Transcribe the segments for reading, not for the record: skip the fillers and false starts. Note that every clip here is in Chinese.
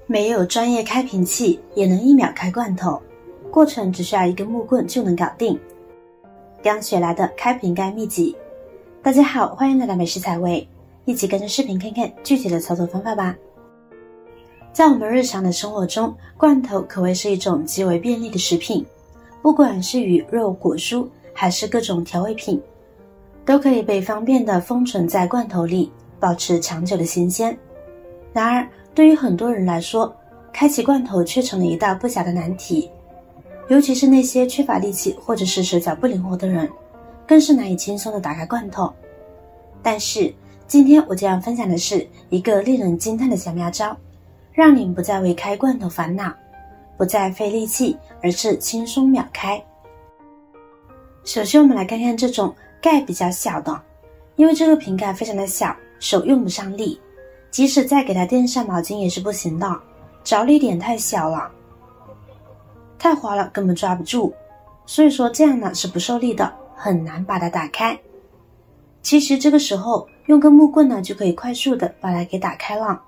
没有专业开瓶器也能1秒开罐头，过程只需要一根木棍就能搞定。刚学来的开瓶盖秘籍。大家好，欢迎来到美食采味，一起跟着视频看看具体的操作方法吧。在我们日常的生活中，罐头可谓是一种极为便利的食品，不管是鱼肉果蔬还是各种调味品，都可以被方便地封存在罐头里，保持长久的新鲜。然而对于很多人来说，开启罐头却成了一道不小的难题，尤其是那些缺乏力气或者是手脚不灵活的人，更是难以轻松地打开罐头。但是今天我将要分享的是一个令人惊叹的小妙招，让你不再为开罐头烦恼，不再费力气，而是轻松秒开。首先我们来看看这种盖比较小的，因为这个瓶盖非常的小，手用不上力，即使再给它垫上毛巾也是不行的，着力点太小了，太滑了，根本抓不住，所以说这样呢是不受力的，很难把它打开。其实这个时候用根木棍呢就可以快速的把它给打开了，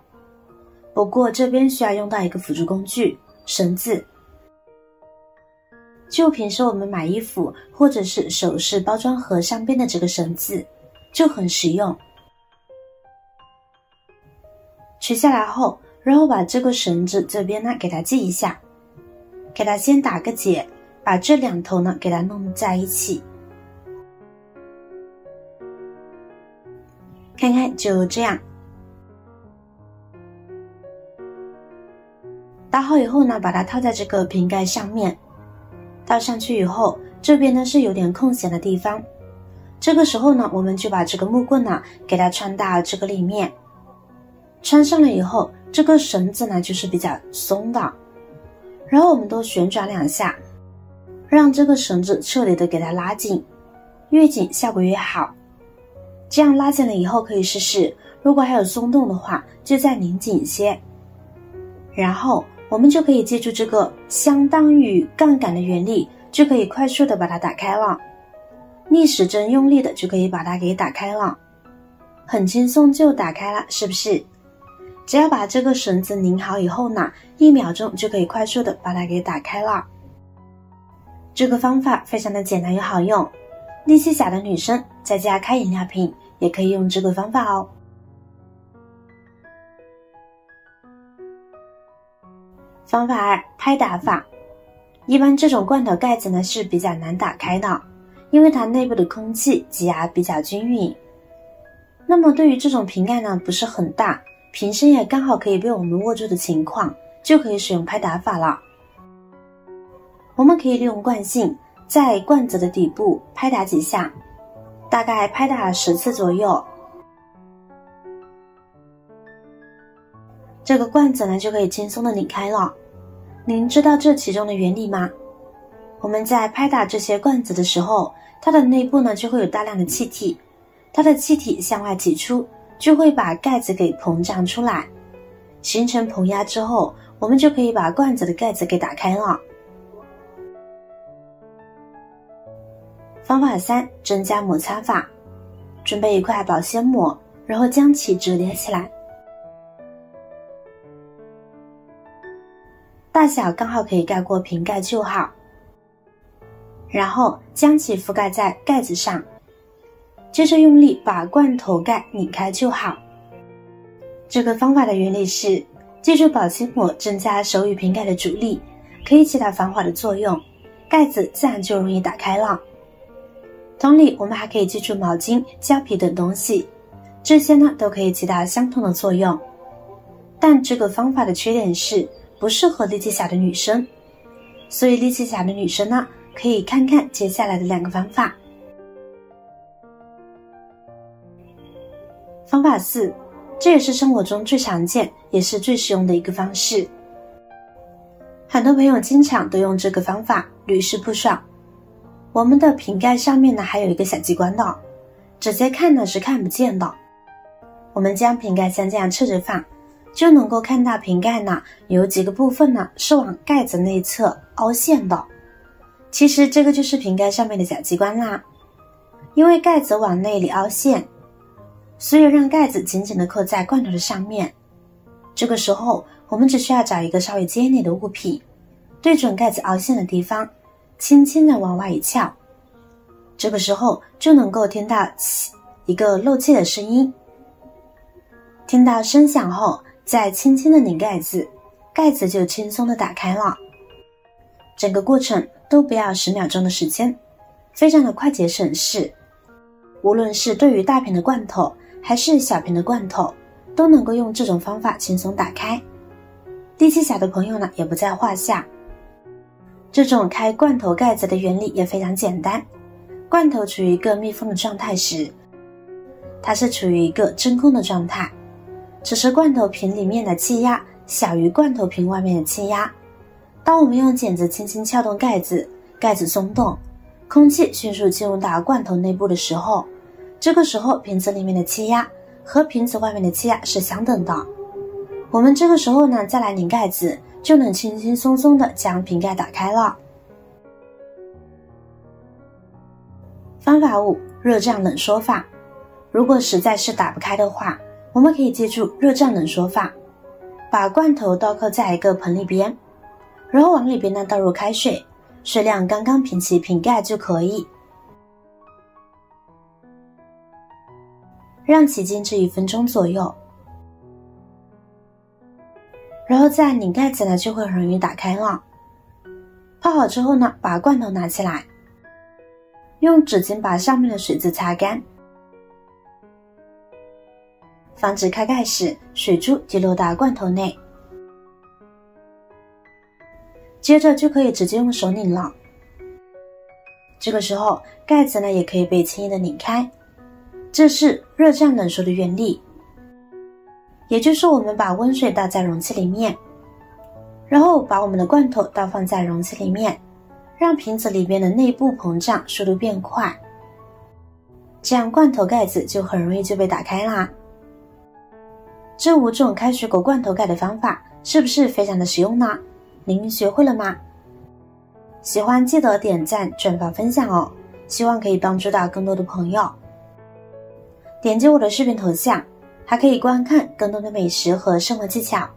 不过这边需要用到一个辅助工具，绳子。就平时我们买衣服或者是首饰包装盒上边的这个绳子就很实用。取下来后，然后把这个绳子这边呢给它系一下，给它先打个结，把这两头呢给它弄在一起，看看就这样。打好以后呢，把它套在这个瓶盖上面，套上去以后，这边呢是有点空闲的地方，这个时候呢我们就把这个木棍呢给它穿到这个里面，穿上了以后，这个绳子呢就是比较松的，然后我们都旋转2下，让这个绳子彻底的给它拉紧，越紧效果越好。这样拉紧了以后可以试试，如果还有松动的话就再拧紧些，然后我们就可以借助这个相当于杠杆的原理，就可以快速的把它打开了，逆时针用力的就可以把它给打开了，很轻松就打开了，是不是？只要把这个绳子拧好以后呢，1秒钟就可以快速的把它给打开了。这个方法非常的简单又好用，力气小的女生在家开饮料瓶也可以用这个方法哦。方法2，拍打法。一般这种罐头盖子呢是比较难打开的，因为它内部的空气挤压比较均匀。那么对于这种瓶盖呢不是很大，瓶身也刚好可以被我们握住的情况，就可以使用拍打法了。我们可以利用惯性在罐子的底部拍打几下，大概拍打10次左右，这个罐子呢就可以轻松的拧开了。您知道这其中的原理吗？我们在拍打这些罐子的时候，它的内部呢就会有大量的气体，它的气体向外挤出，就会把盖子给膨胀出来，形成膨压之后，我们就可以把罐子的盖子给打开了。方法3，增加摩擦法。准备一块保鲜膜，然后将其折叠起来，大小刚好可以盖过瓶盖就好，然后将其覆盖在盖子上，接着用力把罐头盖拧开就好。这个方法的原理是借助保鲜膜增加手与瓶盖的阻力，可以起到防滑的作用，盖子自然就容易打开了。同理，我们还可以借助毛巾、胶皮等东西，这些呢都可以起到相同的作用。但这个方法的缺点是不适合力气小的女生，所以力气小的女生呢可以看看接下来的2个方法。方法4，这也是生活中最常见也是最实用的一个方式，很多朋友经常都用这个方法，屡试不爽。我们的瓶盖上面呢还有一个小机关的，直接看呢是看不见的。我们将瓶盖像这样侧着放，就能够看到瓶盖呢有几个部分呢是往盖子内侧凹陷的，其实这个就是瓶盖上面的小机关啦。因为盖子往内里凹陷，所以让盖子紧紧地扣在罐头的上面。这个时候我们只需要找一个稍微尖一点的物品，对准盖子凹陷的地方，轻轻地往外一翘，这个时候就能够听到一个漏气的声音。听到声响后，再轻轻地拧盖子，盖子就轻松地打开了。整个过程都不要10秒钟的时间，非常的快捷省事。无论是对于大瓶的罐头还是小瓶的罐头，都能够用这种方法轻松打开。力气小的朋友呢，也不在话下。这种开罐头盖子的原理也非常简单。罐头处于一个密封的状态时，它是处于一个真空的状态，只是罐头瓶里面的气压小于罐头瓶外面的气压。当我们用剪子轻轻撬动盖子，盖子松动，空气迅速进入到罐头内部的时候，这个时候瓶子里面的气压和瓶子外面的气压是相等的。我们这个时候呢，再来拧盖子，就能轻轻松松的将瓶盖打开了。方法5：热胀冷缩法。如果实在是打不开的话，我们可以记住热胀冷缩法。把罐头倒扣在一个盆里边，然后往里边呢倒入开水，水量刚刚平起瓶盖就可以。让其静置1分钟左右，然后再拧盖子呢就会很容易打开了。泡好之后呢，把罐头拿起来，用纸巾把上面的水渍擦干，防止开盖时水珠滴落到罐头内。接着就可以直接用手拧了。这个时候盖子呢也可以被轻易的拧开。这是热胀冷缩的原理，也就是我们把温水倒在容器里面，然后把我们的罐头倒放在容器里面，让瓶子里边的内部膨胀速度变快，这样罐头盖子就很容易就被打开啦。这5种开水果罐头盖的方法是不是非常的实用呢？您学会了吗？喜欢记得点赞、转发、分享哦，希望可以帮助到更多的朋友。点击我的视频头像，还可以观看更多的美食和生活技巧。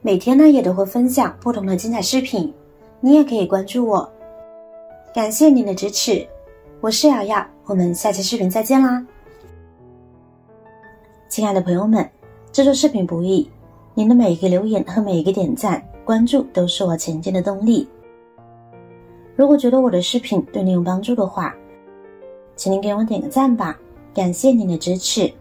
每天呢也都会分享不同的精彩视频，你也可以关注我。感谢您的支持，我是瑶瑶，我们下期视频再见啦。亲爱的朋友们，制作视频不易，您的每一个留言和每一个点赞、关注都是我前进的动力。如果觉得我的视频对您有帮助的话，请您给我点个赞吧，感谢您的支持。